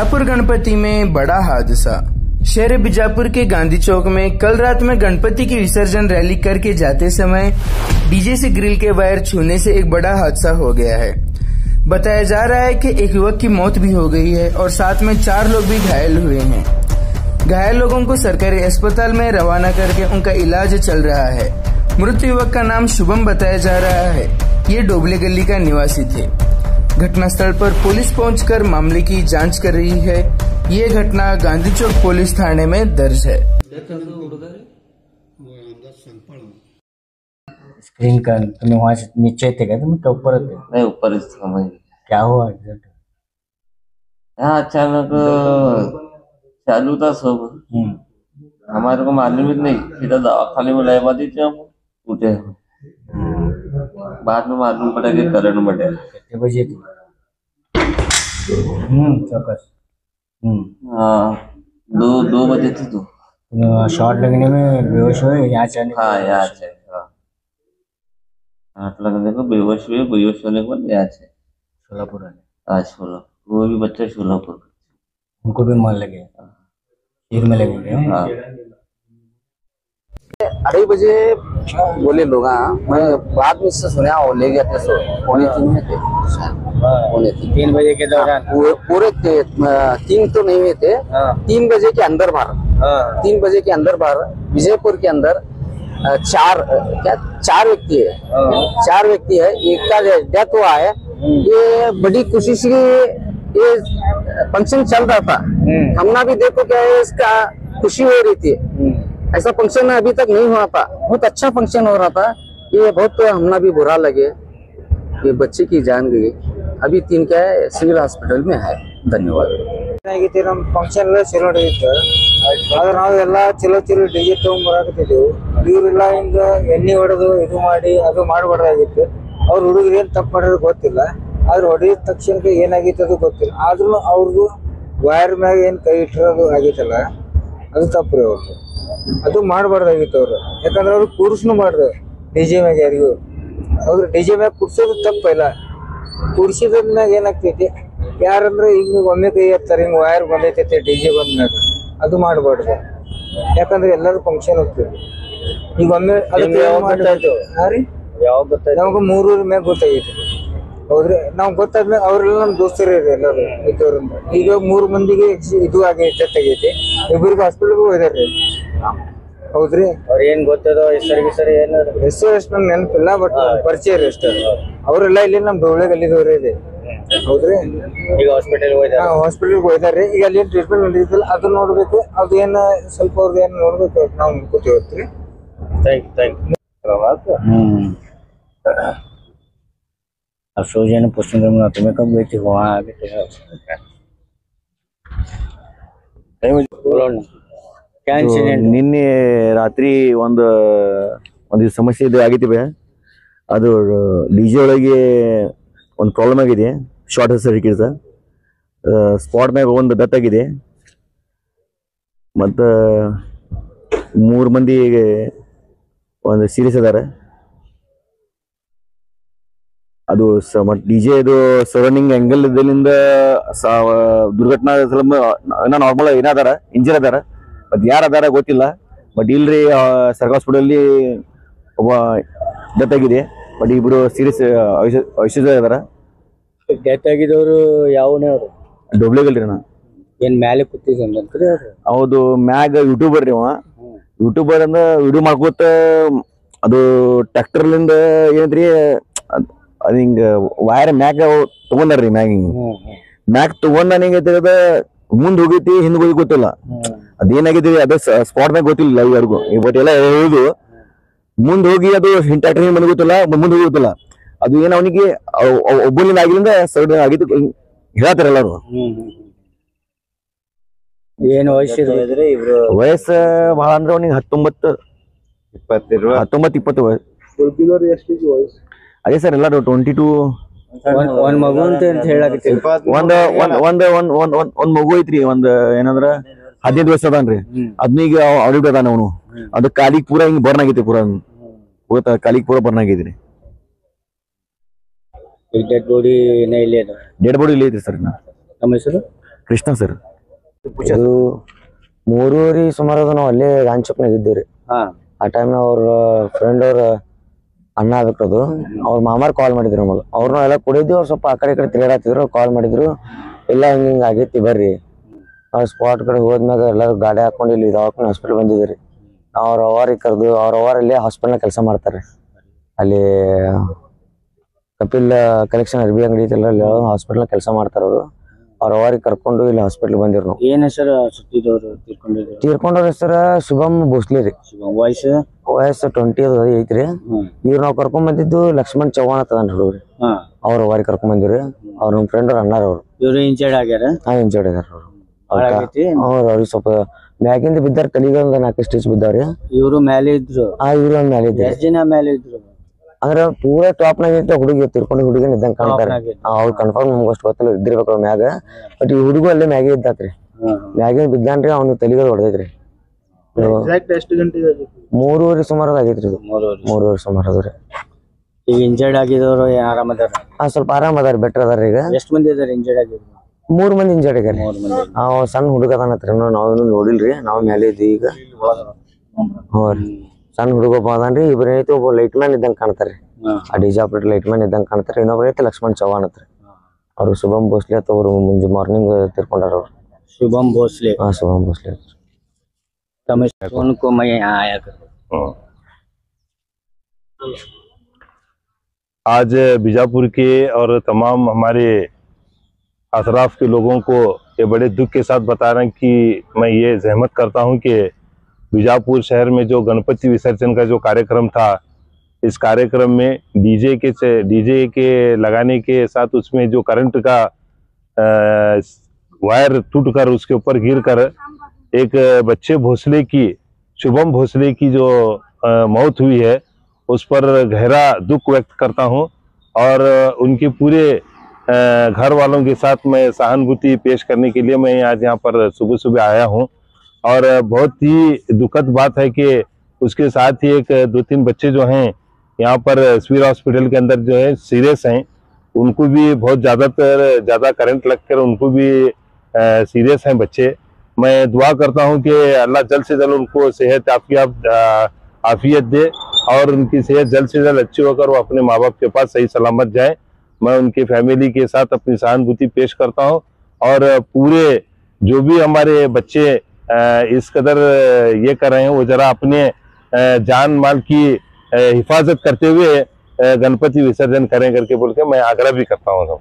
बीजापुर गणपति में बड़ा हादसा। शहर बीजापुर के गांधी चौक में कल रात में गणपति की विसर्जन रैली करके जाते समय डीजे से ग्रिल के वायर छूने से एक बड़ा हादसा हो गया है। बताया जा रहा है कि एक युवक की मौत भी हो गई है और साथ में 4 लोग भी घायल हुए हैं। घायल लोगों को सरकारी अस्पताल में रवाना करके उनका इलाज चल रहा है। मृत युवक का नाम शुभम बताया जा रहा है। ये डोबले गली का निवासी थे। घटनास्थल पर पुलिस पहुंचकर मामले की जांच कर रही है। ये घटना गांधी चौक पुलिस थाने में दर्ज है। स्क्रीन का तुम्हें वहाँ से नीचे थे क्या? तुम क्या ऊपर थे? नहीं, ऊपर समझ। क्या हुआ एग्जैक्ट? यहाँ अचानक चालू था सब। हमारे को मालूम ही नहीं, सीधा दवाखाने में लाया दी थी, हम उठे। बाद में मालूम पड़ा कि करंट में डर। कितने बजे थी? चौकस। हाँ, 2 बजे थी। तो शॉट लगने में बेहोश हुए यहाँ चलने? हाँ, यहाँ से हाथ लगने को बेहोश हुए। बेहोश होने के बाद यहाँ से सोलापुर वाले। आज सोलापुर, वो भी बच्चा सोलापुर। उनको भी मन लगे, सिर में लगे। हाँ, 2:30 बजे बोले लोग। मैं बाद में से सुना वो ले गया थे। 2:45 में थे, 3 बजे के दौरान पूरे 3 तो नहीं हुए थे। 3 बजे के अंदर बाहर, 3 बजे के अंदर बाहर विजयपुर के अंदर 4 व्यक्ति है। 4 व्यक्ति है। एक का डेथ हुआ है। ये बड़ी खुशी से ये फंक्शन चल रहा था। हमने भी देखो क्या है, इसका खुशी हो रही थी। ऐसा फंक्शन अभी तक नहीं हुआ था। बहुत अच्छा फंक्शन हो रहा था। ये बहुत हमना भी बुरा लगे। ये बच्चे की जान गई। अभी 3 क्या है सिविल हॉस्पिटल में है। ಧನ್ಯವಾದ। ನಮ್ಮ ಫಂಕ್ಷನ್ ಎಲ್ಲ ಚಲೋ ನಡೆಯಿತು. ಆದ್ರೆ ನಾವೆಲ್ಲ ಚಲೋ ಡಿಜೆ ತಗೊಂಡ್ಬರಾಕತ್ತಿದ್ದೆವು. ಇವರೆಲ್ಲ ಹಿಂಗ ಎಣ್ಣೆ ಹೊಡೆದು ಇದು ಮಾಡಿ ಅದು ಮಾಡಬಾರ್ದಾಗಿತ್ತು. ಅವ್ರ ಹುಡುಗರು ಏನ್ ತಪ್ಪು ಮಾಡೋದು ಗೊತ್ತಿಲ್ಲ. ಆದ್ರೆ ಹೊಡೆದ ತಕ್ಷಣಕ್ಕೆ ಏನಾಗಿತ್ತು ಅದು ಗೊತ್ತಿಲ್ಲ. ಆದ್ರೂ ಅವ್ರದ್ದು ವೈರ್ ಮ್ಯಾಗ ಏನ್ ಕೈ ಇಟ್ಟಿರೋದು ಆಗೈತಲ್ಲ, ಅದು ತಪ್ಪು ರೀ. ಅವ್ರದ್ದು ಅದು ಮಾಡಬಾರ್ದಾಗಿತ್ತು ಅವ್ರು. ಯಾಕಂದ್ರೆ ಅವ್ರು ಕೂರ್ಸ್ನು ಮಾಡ್ದು ಡಿಜೆ ಮ್ಯಾಗ ಯಾರಿಗೂ. ಅವ್ರು ಡಿಜೆ ಮ್ಯಾಗ ಕುಡ್ಸೋದು ತಪ್ಪಿಲ್ಲ. ಕುಡ್ಸಿದ್ಮ್ಯಾಗ ಏನಾಗ್ತೈತಿ, ಯಾರಂದ್ರೆ ಹಿಂಗ ಒಮ್ಮೆ ಕೈ ಎತ್ತಾರೆ, ಹಿಂಗ ವೈರ್ ಬಂದೈತೈತೆ ಡಿಜೆ ಬಂದ್ಮ್ಯಾಗ, ಅದು ಮಾಡಬಾರ್ದು. ಯಾಕಂದ್ರೆ ಎಲ್ಲರೂ ಫಂಕ್ಷನ್ ಹೋಗ್ತೀವಿ. ಈಗ ಒಮ್ಮೆ ಅದಕ್ಕೆ ನಮ್ಗೆ 3 ಮ್ಯಾಗ ಗೊತ್ತಾಗೈತಿ. ಹೌದ್ರಿ, ನಾವ್ ಗೊತ್ತಾದ್ಮೇಲೆ ಅವ್ರೆಲ್ಲ ನಮ್ ದೋಸ್ತರೇ ರೀ ಎಲ್ಲರೂ ಇದ್ದವ್ರಿಂದ. ಈಗ 3 ಮಂದಿಗೆ ಇದು ಆಗೈತೆ ತೆಗೈತಿ. ಇಬ್ಬರಿಗೆ ಹಾಸ್ಪಿಟಲ್ಗೆ ಹೋಗಿದಾರ್ರಿ. ಹೌದ್ರಿ, ಅವ್ರ ಏನ್ ಗೊತ್ತದೋ ಹೆಸರು ಎಷ್ಟು ನನ್ ನೆನಪಿಲ್ಲ, ಬಟ್ ಪರಿಚಯ ರೀ ಅಷ್ಟೇ. ಅವರೆಲ್ಲ ಇಲ್ಲಿ ನಮ್ ಡೋಬಳೆ ಗಲ್ಲಿದವ್ರಿ ಇದೆ. ಹೌದ್ರಿ, ಈಗ ಹಾಸ್ಪಿಟಲ್ಗೆ ಹೋಗಿದಾರ್ರಿ. ಈಗ ಅಲ್ಲಿ ಟ್ರೀಟ್ಮೆಂಟ್ ನಡೀತಿಲ್ಲ, ಅದು ನೋಡ್ಬೇಕು. ಅದು ಏನ ಸ್ವಲ್ಪ ಅವ್ರದ್ದು ಏನ್ ನೋಡ್ಬೇಕು, ನಾವು ನೋಡ್ಕೋತೀವಿ. अब सोचे ने पूछने का तुम्हें कब गई थी वहाँ आगे? क्या इंसिडेंट? ನಿನ್ನೆ ರಾತ್ರಿ ಒಂದು ಸಮಸ್ಯೆ ಇದು ಆಗಿತ್ತು ಬೇ. ಅದು ಡಿಜೆ ಒಳಗೆ ಒಂದು ಪ್ರಾಬ್ಲಮ್ ಆಗಿದೆ. ಶಾರ್ಟ್ ಸರ್ಕ್ಯೂಟ್ ಸ್ಪಾಟ್ ಮ್ಯಾಗ ಒಂದು ಡೆತ್ ಆಗಿದೆ. ಮತ್ತು 3 ಮಂದಿ ಒಂದು ಸೀರಿಯಸ್ ಅದಾರೆ. ಅದು ಡಿಜೆ ಇದು ಸರೌಂಡಿಂಗ್ ಆಂಗಲ್ ಇದರಿಂದ ದುರ್ಘಟನಾ ನಾರ್ಮಲ್ ಏನಾದಾರ ಇಂಜರ್ ಅದಾರ. ಬಟ್ ಯಾರು ಅದಾರ ಗೊತ್ತಿಲ್ಲ. ಬಟ್ ಇಲ್ರಿ ಸರ್ಕಾರಿ ಹಾಸ್ಪಿಟಲ್ ಒಬ್ಬ ಡೆತ್ ಆಗಿದೆ. ಬಟ್ ಇಬ್ರು ಸೀರಿಯಸ್ ಐಸಿಯು ಅದಾರ. ಡೆತ್ ಆಗಿದವರು ಯಾವನೇ ಅವರು? ಡೊಬ್ಲೆಗಲ್ರಿ ಅಣ್ಣ. ಏನ್ ಮೇಲೆ ಕೂತಿದ್ರಿ? ಹೌದು, ಮ್ಯಾಗ ಯೂಟ್ಯೂಬರ್ ರೀ. ಅವ ಯೂಟ್ಯೂಬರ್ ಅಂದ ವಿಡಿಯೋ ಮಾಡ್ಕೋತ ಅದು ಟ್ರ್ಯಾಕ್ಟರ್ಲಿಂದ ಏನೈತ್ರಿ, ಅದು ಹಿಂಗ ವೈರ್ ಮ್ಯಾಗ ತಗೊಂಡಾರ್ರಿ. ಮ್ಯಾಗ್ ತಗೊಂಡ ಏನೈತಿ, ಮುಂದ್ ಹೋಗೈತಿ ಹಿಂದ್ ಹೋಗಿ ಗೊತ್ತಿಲ್ಲ. ಅದೇನಾಗೈತಿ ಅದ ಸ್ಪಾಟ್ ಮ್ಯಾಗ ಗೊತ್ತಿಲ್ಲ ಯಾರಿಗೂ. ಬಟ್ ಎಲ್ಲ ಹೇಳುದು ಮುಂದ್ ಹೋಗಿ ಅದು ಟ್ರ್ಯಾಕ್ಟರ್ ಬಂದ್ ಗೊತ್ತಿಲ್ಲ, ಮುಂದ್ ಹೋಗಿ ಗೊತ್ತಿಲ್ಲ. ಅದು ಏನ್ ಅವನಿಗೆ ಒಬ್ಬನಿಂದ ಆಗಿಲಿಂದ ಸೈಡ್ ಆಗಿತ್ತು ಹೇಳತ್ತಾರ ಎಲ್ಲಾರು. ಏನ್ ವಯಸ್ಸಿದ್ರೆ ವಯಸ್ಸು ಬಹಳ ಅಂದ್ರೆ ಅವನಿಗೆ 19 20 ವಯಸ್ಸು. ಅದೇ ಸರ್ ಎಲ್ಲಾರು 22. ಒಂದ್ ಮಗು ಅಂತ ಹೇಳಕತ್ತೀವಿ. ಒಂದ್ ಮಗು ಐತ್ರಿ. ಒಂದ್ ಏನಂದ್ರ 15 ವರ್ಷ ಅದಾನ್ರಿ. ಅದ್ನೀಗ ಆಡಿಟ್ ಅದಾನ ಅವನು. ಅದು ಕಾಲಿಗೆ ಪೂರಾ ಹಿಂಗ್ ಬರ್ನ್ ಆಗೈತಿ. ಕಾಲಿಗೆ ಪೂರಾ ಬರ್ನ್ ಆಗೈತ್ರಿ. ಡೆಡ್ ಬಾಡಿ ಇಲ್ಲೇ ಇದೆ. ಡೆಡ್ ಬಾಡಿ ಇಲ್ಲೇ ಐತ್ರಿ ಸರ್. ನಮ್ಮ ಹೆಸರು ಕೃಷ್ಣ ಸರ್. ಇದು 3:30 ಸುಮಾರು ನಾವು ಅಲ್ಲೇ ಗಾಂಚಪ್ನಾಗ ಇದ್ದೀವಿ. ಆ ಟೈಮ್ ಅವ್ರ ಫ್ರೆಂಡ್ ಅವ್ರ ಅಣ್ಣ ಆಗ್ಬೇಕದು, ಅವ್ರ ಮಾಮಾರ್ ಕಾಲ್ ಮಾಡಿದ್ರು ನಮ್ಮಲ್ಲಿ. ಅವ್ರನ್ನ ಎಲ್ಲ ಕುಡಿದ್ವಿ. ಅವ್ರು ಸ್ವಲ್ಪ ಆ ಕಡೆ ತಿರುಗಾಡತ್ತಿದ್ರು. ಕಾಲ್ ಮಾಡಿದ್ರು, ಇಲ್ಲ ಹಿಂಗ ಆಗೈತಿ ಬರ್ರಿ. ನಾವು ಸ್ಪಾಟ್ ಕಡೆ ಹೋದ್ಮ್ಯಾಗ ಎಲ್ಲರೂ ಗಾಡಿ ಹಾಕೊಂಡು ಇಲ್ಲಿ ದವಾಖಾನೆ ಹಾಸ್ಪಿಟಲ್ ಬಂದಿದ್ರಿ. ಅವ್ರ ಅವ್ರಿಗೆ ಕರೆದು ಅವ್ರ ಅವರಲ್ಲೇ ಹಾಸ್ಪಿಟಲ್ ಕೆಲಸ ಮಾಡ್ತಾರೆ. ಅಲ್ಲಿ ಕಪಿಲ್ ಕಲೆಕ್ಷನ್ ಅರ್ಬಿ ಅಂಗಡಿ ಐತಲ್ಲ, ಅಲ್ಲಿ ಹಾಸ್ಪಿಟಲ್ ಕೆಲಸ ಮಾಡ್ತಾರ ಅವರು. ಅವ್ರ ಅವರಿಗೆ ಕರ್ಕೊಂಡು ಇಲ್ಲಿ ಹಾಸ್ಪಿಟಲ್ ಬಂದಿರು ನಾವು. ಏನ್ ಹೆಸರು ಸುತ್ತಿದವ್ರು ತೀರ್ಕೊಂಡವ್ರ ಹೆಸರ ಶುಭಮ್ ಭೋಸ್ಲೆ ರೀ. ವಯಸ್ಸು 20 ಐತ್ರಿ. ಇವ್ರು ನಾವ್ ಕರ್ಕೊಂಡ್ ಬಂದಿದ್ದು ಲಕ್ಷ್ಮಣ್ ಚವ್ಹಾಣ್ ಅಂತದನ್ರಿ ಹುಡುಗ್ರಿ. ಅವ್ರ ಅವರಿಗೆ ಕರ್ಕೊಂಡ್ ಬಂದಿವ್ರಿ. ಅವ್ರ ನಮ್ ಫ್ರೆಂಡ್ ಅವ್ರ ಅಣ್ಣಾರ ಅವ್ರು. ಇವ್ರು ಇಂಜರ್ಡ್ ಆಗ್ಯಾರ? ಇಂಜರ್ಡ್ ಆಗ್ಯಾರ ಅವ್ರಿಗೆ ಸ್ವಲ್ಪ ಮ್ಯಾಗಿಂದ ಬಿದ್ದಾರ. ತಲೆಗೆ 4 ಸ್ಟಿಚ್ ಬಿದ್ದಾವ್ರಿ. ಇವ್ರು ಮೇಲೆ ಇದ್ರು? ಇವ್ರು ಒಂದ್ ಮೇಲೆ ಇದ್ರು. ಎಷ್ಟ್ ಜನ ಮೇಲೆ ಇದ್ರು? ಅಂದ್ರ ಪೂರಾ ಟಾಪ್ ನಾಗ ಇತ್ತು. ಹುಡುಗಿ ತಿರ್ಕೊಂಡು ಹುಡುಗಿನ ಇದ್ದಂಗ ಕಾಣ್ತಾರೆ. ಅವ್ರು ಕನ್ಫರ್ಮ್ ನಮ್ಗೆ ಅಷ್ಟು ಗೊತ್ತಿಲ್ಲ, ಇದ್ದಿರ್ಬೇಕು ಮ್ಯಾಗ. ಬಟ್ ಈ ಹುಡುಗ ಅಲ್ಲೇ ಮ್ಯಾಗೆ ಇದ್ದಾತ್ರಿ. ಮ್ಯಾಗಿನ ಬಿದ್ದಾನ್ರಿ. ಅವ್ನು ತಲೆಗೆ ಹೊಡೆದೈತ್ರಿ. 3:30 ಸುಮಾರು ಆಗೈತ್ರಿ. ಇದು 3:30 ಸುಮಾರು ಅದ್ರಿ. ಈಗ ಇಂಜರ್ಡ್ ಆಗಿದವ್ರು ಆರಾಮದಾರ? ಸ್ವಲ್ಪ ಆರಾಮ್ ಅದಾರ, ಬೆಟರ್ ಅದಾರ. ಈಗ ಎಷ್ಟ್ ಮಂದಿ ಅದಾರ ಇಂಜರ್ಡ್ ಆಗಿದ್ರು? 3 ಮಂದಿ ಇಂಜರ್ಡ್ ಆಗ್ಯಾರ. ಸಣ್ಣ ಹುಡುಗ ಅದಾನತ್ರಿ. ನಾವೇನು ನೋಡಿಲ್ರಿ, ನಾವ್ ಮೇಲೆ ಇದ್ವಿ. ಈಗ ಸಣ್ಣ ಹುಡುಗ ಒಬ್ಬ ಅದಾನ್ರಿ. ಇಬ್ರು ಐತಿ. ಒಬ್ಬ ಲೈಟ್ ಮ್ಯಾನ್ ಇದ್ದಂಗ ಕಾಣ್ತಾರ್ರಿ. ಆ ಡಿಜೆ ಆಪರೇಟರ್ ಲೈಟ್ ಮ್ಯಾನ್ ಇದ್ದಂಗ ಕಾಣ್ತಾರೆ. ಇನ್ನೊಬ್ರು ಐತಿ ಲಕ್ಷ್ಮಣ್ ಚವ್ಹಾಣ್ ಹತ್ರ. ಅವ್ರು ಶುಭಮ್ ಭೋಸ್ಲೆ ಅಂತ ಅವ್ರು ಮುಂಜೆ ಮಾರ್ನಿಂಗ್ ತಿರ್ಕೊಂಡಾರ ಅವ್ರು. शुभम भोसले? हाँ शुभम भोसले। उनको मैं यहाँ आया करूँ। आज बीजापुर के और तमाम हमारे अतराफ के लोगों को ये बड़े दुख के साथ बता रहे हैं कि मैं ये जहमत करता हूँ कि बीजापुर शहर में जो गणपति विसर्जन का जो कार्यक्रम था, इस कार्यक्रम में डीजे के लगाने के साथ उसमें जो करंट का वायर टूटकर उसके ऊपर गिरकर एक बच्चे भोसले की, शुभम भोसले की जो मौत हुई है, उस पर गहरा दुख व्यक्त करता हूं और उनके पूरे घर वालों के साथ मैं सहानुभूति पेश करने के लिए मैं आज यहाँ पर सुबह सुबह आया हूं। और बहुत ही दुखद बात है कि उसके साथ ही एक 2-3 बच्चे जो हैं यहाँ पर सिविल हॉस्पिटल के अंदर जो है सीरियस हैं, उनको भी बहुत ज़्यादा करंट लगकर उनको भी सीरियस हैं बच्चे। मैं दुआ करता हूं कि अल्लाह जल्द से जल्द उनको सेहत आफियत दे और उनकी सेहत जल्द से जल्द अच्छी होकर वो अपने माँ बाप के पास सही सलामत जाए। मैं उनकी फैमिली के साथ अपनी सहानुभूति पेश करता हूं और पूरे जो भी हमारे बच्चे इस कदर ये कर रहे हैं वो जरा अपने जान माल की हिफाजत करते हुए गणपति विसर्जन करें करके बोल के मैं आग्रह भी करता हूँ।